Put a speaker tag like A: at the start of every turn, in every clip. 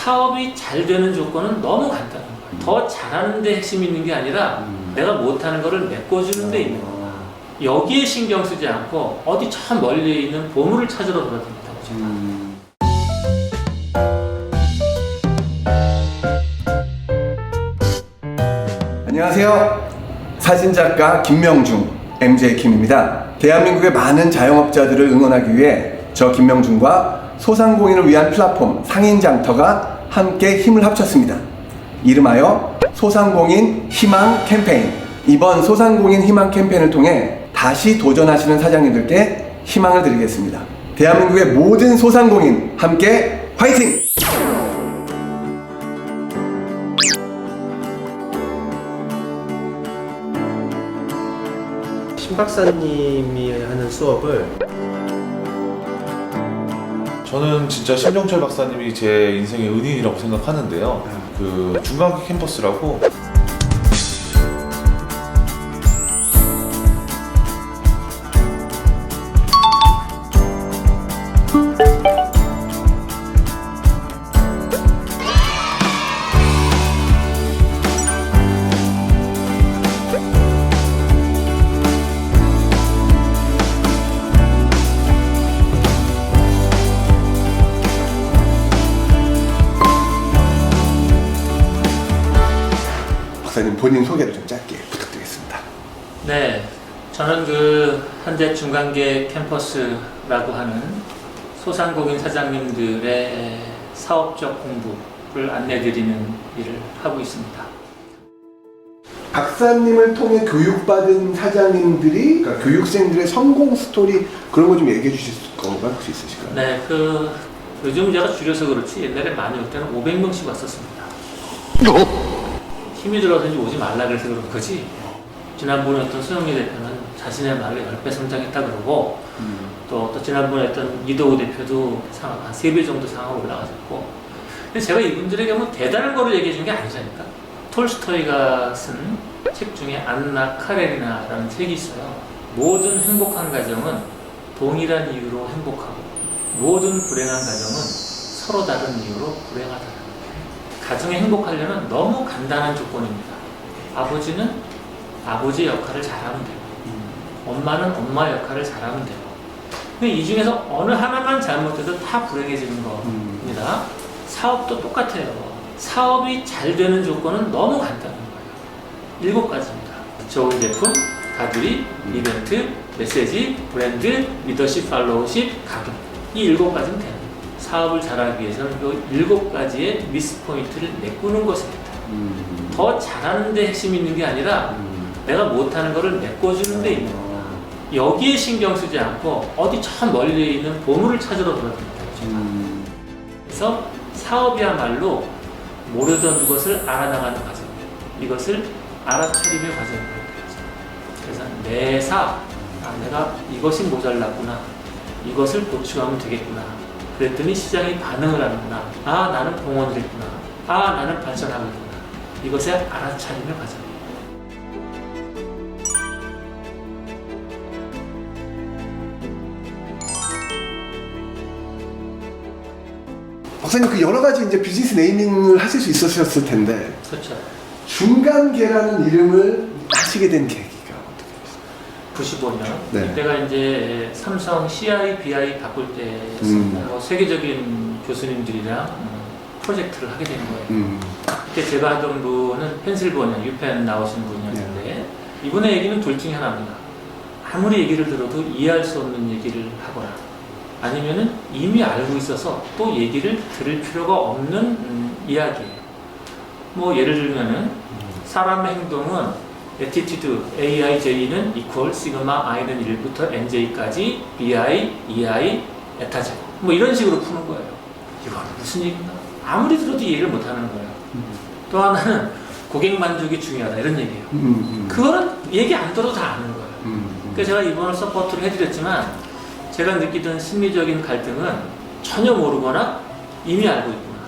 A: 사업이 잘 되는 조건은 너무 간단한 거예요. 더 잘하는 데 핵심이 있는 게 아니라 내가 못하는 거를 메꿔주는 데 있는 거야. 여기에 신경 쓰지 않고 어디 저 멀리에 있는 보물을 찾으러 돌아다닌다고 제가.
B: 안녕하세요. 사진작가 김명중, MJ킴입니다. 대한민국의 많은 자영업자들을 응원하기 위해 저 김명중과 소상공인을 위한 플랫폼 상인장터가 함께 힘을 합쳤습니다. 이름하여 소상공인 희망 캠페인. 이번 소상공인 희망 캠페인을 통해 다시 도전하시는 사장님들께 희망을 드리겠습니다. 대한민국의 모든 소상공인 함께 화이팅!
C: 신 박사님이 하는 수업을
D: 저는 진짜 심정철 박사님이 제 인생의 은인이라고 생각하는데요. 그 중간기 캠퍼스라고
B: 박사님 본인 소개를 좀 짧게 부탁드리겠습니다.
A: 네, 저는 현재 중간계 캠퍼스라고 하는 소상공인 사장님들의 사업적 공부를 안내드리는 일을 하고 있습니다.
B: 박사님을 통해 교육받은 사장님들이, 그러니까 교육생들의 성공 스토리 그런 거 좀 얘기해 주실 건가 혹시 있으실까요?
A: 네, 요즘 제가 줄여서 그렇지 옛날에 많이 올 때는 500명씩 왔었습니다. 힘이 들어서 오지 말라 그래서 그런 거지. 지난번에 했던 소영리 대표는 자신의 말에 10배 성장했다 그러고 또 지난번에 했던 이도우 대표도 한 3배 정도 상하고 올라가셨고. 근데 제가 이분들에게 뭐 대단한 거를 얘기해 준 게 아니잖아요. 톨스토이가 쓴 책 중에 안나 카레리나라는 책이 있어요. 모든 행복한 가정은 동일한 이유로 행복하고 모든 불행한 가정은 서로 다른 이유로 불행하다. 가정이 행복하려면 너무 간단한 조건입니다. 아버지는 아버지의 역할을 잘하면 되고 엄마는 엄마 역할을 잘하면 되고 근데 이 중에서 어느 하나만 잘못해도 다 불행해지는 겁니다. 사업도 똑같아요. 사업이 잘 되는 조건은 너무 간단한 거예요. 7가지입니다. 좋은 제품, 가두리, 이벤트, 메시지, 브랜드, 리더십, 팔로우십, 가격. 이 7가지는 돼요. 사업을 잘하기 위해서는 이 7가지의 미스 포인트를 메꾸는 것입니다. 더 잘하는 데 핵심이 있는 게 아니라 내가 못하는 거를 메꿔주는 데 있는 거야. 여기에 신경 쓰지 않고 어디 저 멀리에 있는 보물을 찾으러 돌아다닌다. 그래서 사업이야말로 모르던 것을 알아나가는 과정. 이것을 알아차림의 과정이라고 해요. 그래서 매사 내가 이것이 모자랐구나. 이것을 보충하면 되겠구나. 그랬더니 시장이 반응을 하는구나. 나는 봉헌을 했구나. 나는 발전하고 있구나. 이것의 알아차림의 과정이에요.
B: 박사님 그 여러 가지 이제 비즈니스 네이밍을 하실 수 있으셨을 텐데
A: 그렇죠.
B: 중간계라는 이름을 하시게 된 계기가 어떻게 되셨어요?
A: 95년.
B: 네.
A: 그때가 이제 삼성 CI, BI 바꿀 때였습니다. 세계적인 교수님들이랑 프로젝트를 하게 된 거예요. 그때 제가 하던 분은 펜실버니아, 유펜 나오신 분이었는데 이분의 얘기는 둘 중에 하나입니다. 아무리 얘기를 들어도 이해할 수 없는 얘기를 하거나 아니면은 이미 알고 있어서 또 얘기를 들을 필요가 없는 이야기예요. 뭐 예를 들면은 사람의 행동은 attitude AIJ는 equal 시그마 I는 1부터 NJ까지 BI, EI, 에타제 뭐 이런 식으로 푸는 거예요. 이거는 무슨 얘기인가? 아무리 들어도 이해를 못하는 거예요. 또 하나는 고객 만족이 중요하다 이런 얘기예요. 그거는 얘기 안 들어도 다 아는 거예요. 그래서 제가 이번을 서포트를 해드렸지만 제가 느끼던 심리적인 갈등은 전혀 모르거나 이미 알고 있구나.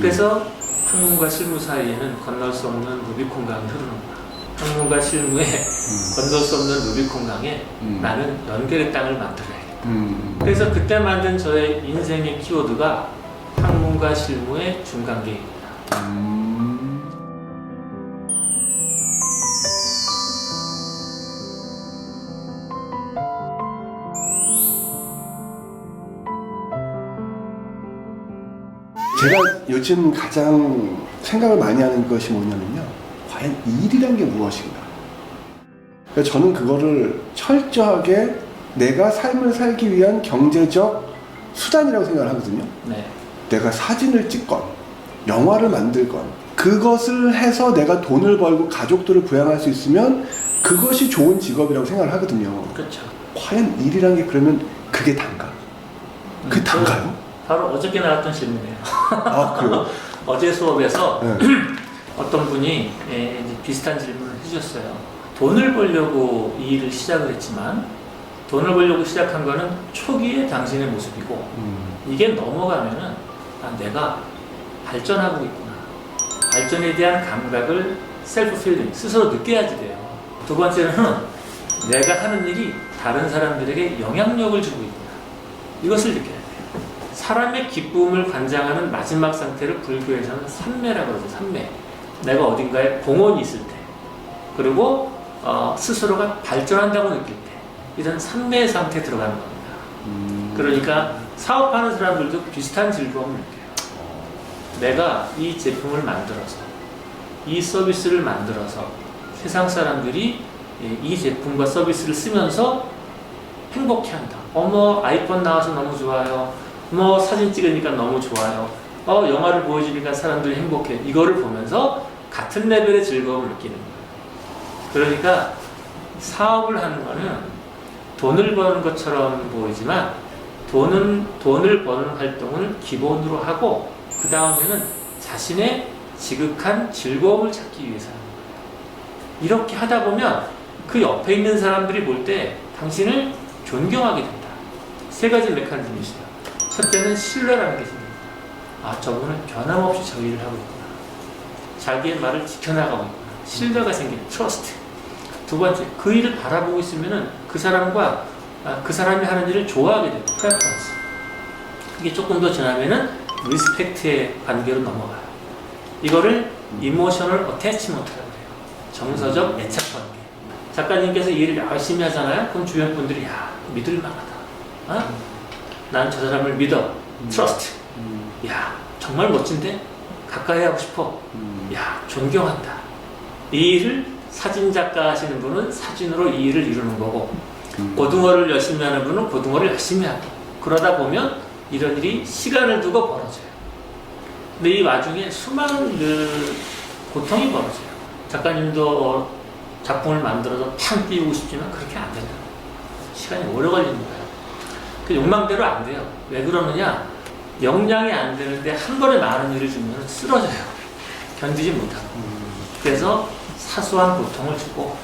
A: 그래서 학문과 실무 사이에는 건널 수 없는 루비콘 강이 흐르는구나. 학문과 실무에 건널 수 없는 루비콘 강에 나는 연결의 땅을 만들어야겠다. 그래서 그때 만든 저의 인생의 키워드가 학문과 실무의 중간계입니다.
B: 제가 요즘 가장 생각을 많이 하는 것이 뭐냐면요. 과연 일이란 게 무엇인가? 그러니까 저는 그거를 철저하게 내가 삶을 살기 위한 경제적 수단이라고 생각을 하거든요.
A: 네.
B: 내가 사진을 찍건 영화를 만들건 그것을 해서 내가 돈을 벌고 가족들을 부양할 수 있으면 그것이 좋은 직업이라고 생각을 하거든요.
A: 그렇죠.
B: 과연 일이란 게 그러면 그게 단가? 그 단가요?
A: 바로 어저께 나왔던 질문이에요.
B: 아 그래요?
A: 어제 수업에서
B: 네.
A: 어떤 분이 이제 비슷한 질문을 해주셨어요. 돈을 벌려고 이 일을 시작을 했지만 돈을 벌려고 시작한 거는 초기의 당신의 모습이고 이게 넘어가면은 내가 발전하고 있구나. 발전에 대한 감각을 셀프 필링, 스스로 느껴야지 돼요. 두 번째는 내가 하는 일이 다른 사람들에게 영향력을 주고 있구나. 이것을 느껴야 돼요. 사람의 기쁨을 관장하는 마지막 상태를 불교에서는 삼매라고 그러죠. 삼매. 내가 어딘가에 공헌이 있을 때 그리고 스스로가 발전한다고 느낄 때 이런 삼매의 상태에 들어가는 겁니다. 그러니까 사업하는 사람들도 비슷한 즐거움을 느껴요. 내가 이 제품을 만들어서 이 서비스를 만들어서 세상 사람들이 이 제품과 서비스를 쓰면서 행복해한다. 어머 아이폰 나와서 너무 좋아요. 뭐 사진 찍으니까 너무 좋아요. 영화를 보여주니까 사람들이 행복해. 이거를 보면서 같은 레벨의 즐거움을 느끼는 거예요. 그러니까 사업을 하는 거는 돈을 버는 것처럼 보이지만 돈을 버는 활동을 기본으로 하고 그 다음에는 자신의 지극한 즐거움을 찾기 위해서 하는 거예요. 이렇게 하다 보면 그 옆에 있는 사람들이 볼 때 당신을 존경하게 된다. 세 가지 메커니즘이 있어요. 첫째는 신뢰라는 게 생깁니다. 저분은 변함없이 저 일을 하고 있구나. 자기의 말을 지켜나가고 있구나. 신뢰가 생기는 트러스트. 두 번째, 그 일을 바라보고 있으면은 그 사람과 그 사람이 하는 일을 좋아하게 돼요. 프레퍼런스. 이게 조금 더 지나면은 리스펙트의 관계로 넘어가요. 이거를 이모셔널 어태치먼트라고 해요. 정서적 애착 관계. 작가님께서 이 일을 열심히 하잖아요. 그럼 주변 분들이 믿을 만하다. 난 저 사람을 믿어. 트러스트. 정말 멋진데? 가까이 하고 싶어. 존경한다. 이 일을 사진작가 하시는 분은 사진으로 이 일을 이루는 거고 고등어를 열심히 하는 분은 고등어를 열심히 하고 그러다 보면 이런 일이 시간을 두고 벌어져요. 근데 이 와중에 수많은 고통이 벌어져요. 작가님도 작품을 만들어서 팡 띄우고 싶지만 그렇게 안 된다. 시간이 오래 걸리는 거예요. 그 욕망대로 안 돼요. 왜 그러느냐? 역량이 안 되는데 한 번에 많은 일을 주면 쓰러져요. 견디지 못하고. 그래서 사소한 고통을 주고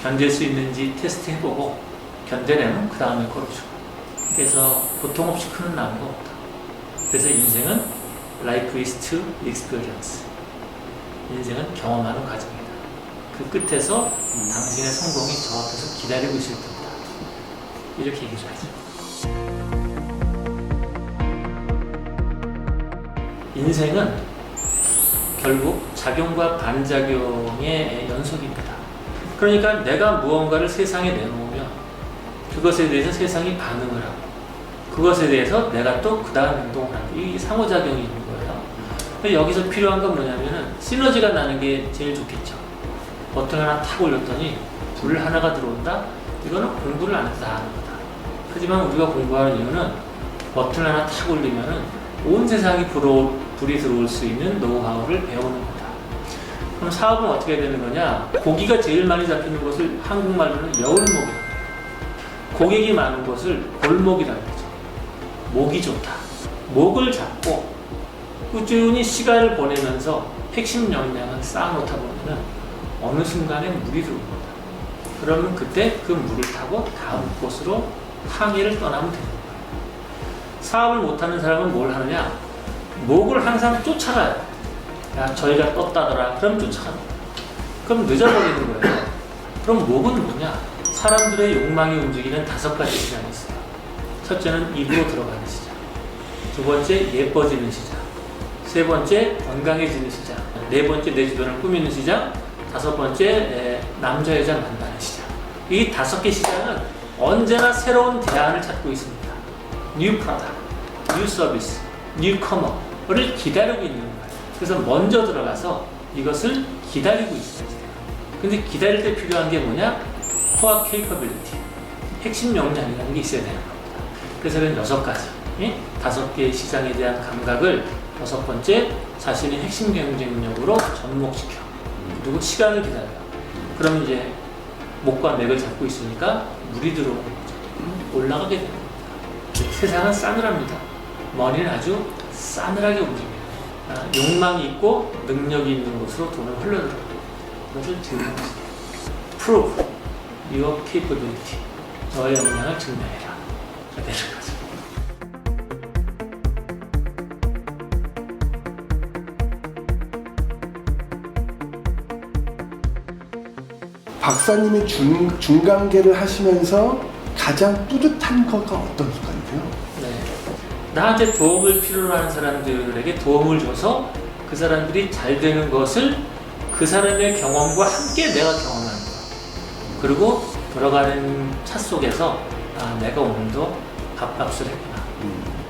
A: 견딜 수 있는지 테스트해보고 견뎌내면 그 다음에 걸어주고. 그래서 고통 없이 크는 나무가 없다. 그래서 인생은 Life is to experience. 인생은 경험하는 과정이다. 그 끝에서 당신의 성공이 저 앞에서 기다리고 있을 겁니다. 이렇게 얘기를 하죠. 인생은 결국 작용과 반작용의 연속입니다. 그러니까 내가 무언가를 세상에 내놓으면 그것에 대해서 세상이 반응을 하고 그것에 대해서 내가 또 그 다음 행동을 하고 이 상호작용이 있는 거예요. 근데 여기서 필요한 건 뭐냐면은 시너지가 나는 게 제일 좋겠죠. 버튼 하나 탁 올렸더니 불 하나가 들어온다? 이거는 공부를 안 해서 다 하는 거다. 하지만 우리가 공부하는 이유는 버튼 하나 탁 올리면은 온 세상이 불이 들어올 수 있는 노하우를 배우는 거다. 그럼 사업은 어떻게 되는 거냐? 고기가 제일 많이 잡히는 곳을 한국말로는 여울목이라고 해요. 고객이 많은 곳을 골목이라고 하죠. 목이 좋다. 목을 잡고 꾸준히 시간을 보내면서 핵심 역량을 쌓아놓다 보면은 어느 순간에 물이 들어온 거다. 그러면 그때 그 물을 타고 다음 곳으로 항해를 떠나면 되는 거예요. 사업을 못하는 사람은 뭘 하느냐? 목을 항상 쫓아가요. 저희가 떴다더라. 그럼 쫓아갑니다. 그럼 늦어버리는 거예요. 그럼 목은 뭐냐? 사람들의 욕망이 움직이는 5가지 시장이 있어요. 첫째는 입으로 들어가는 시장. 두 번째, 예뻐지는 시장. 세 번째 건강해지는 시장, 네 번째 내 주변을 꾸미는 시장, 다섯 번째 남자 여자 만나는 시장. 이 5개 시장은 언제나 새로운 대안을 찾고 있습니다. 뉴 프로덕트, 뉴 서비스, 뉴 커머를 기다리고 있는 거예요. 그래서 먼저 들어가서 이것을 기다리고 있어야 돼요. 근데 기다릴 때 필요한 게 뭐냐? 코어 케이퍼빌리티, 핵심 역량이라는 게 있어야 되는 겁니다. 그래서 그런 6가지, 5개의 시장에 대한 감각을 6번째, 자신의 핵심 경쟁력으로 접목시켜. 그리고 시간을 기다려. 그럼 이제 목과 맥을 잡고 있으니까 물이 들어오는 거죠. 올라가게 되는 겁니다. 세상은 싸늘합니다. 머니는 아주 싸늘하게 움직여요. 욕망이 있고 능력이 있는 곳으로 돈을 흘러들어요. 그것을 증명하세요. Prove your capability. 너의 역량을 증명해라. 되는 거죠.
B: 박사님이 중간계를 하시면서 가장 뿌듯한 거가 어떤 순간이세요?
A: 네. 나한테 도움을 필요로 하는 사람들에게 도움을 줘서 그 사람들이 잘 되는 것을 그 사람의 경험과 함께 내가 경험하는 거야. 그리고 돌아가는 차 속에서 내가 오늘도 밥값을 했구나.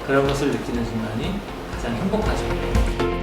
A: 그런 것을 느끼는 순간이 가장 행복하죠.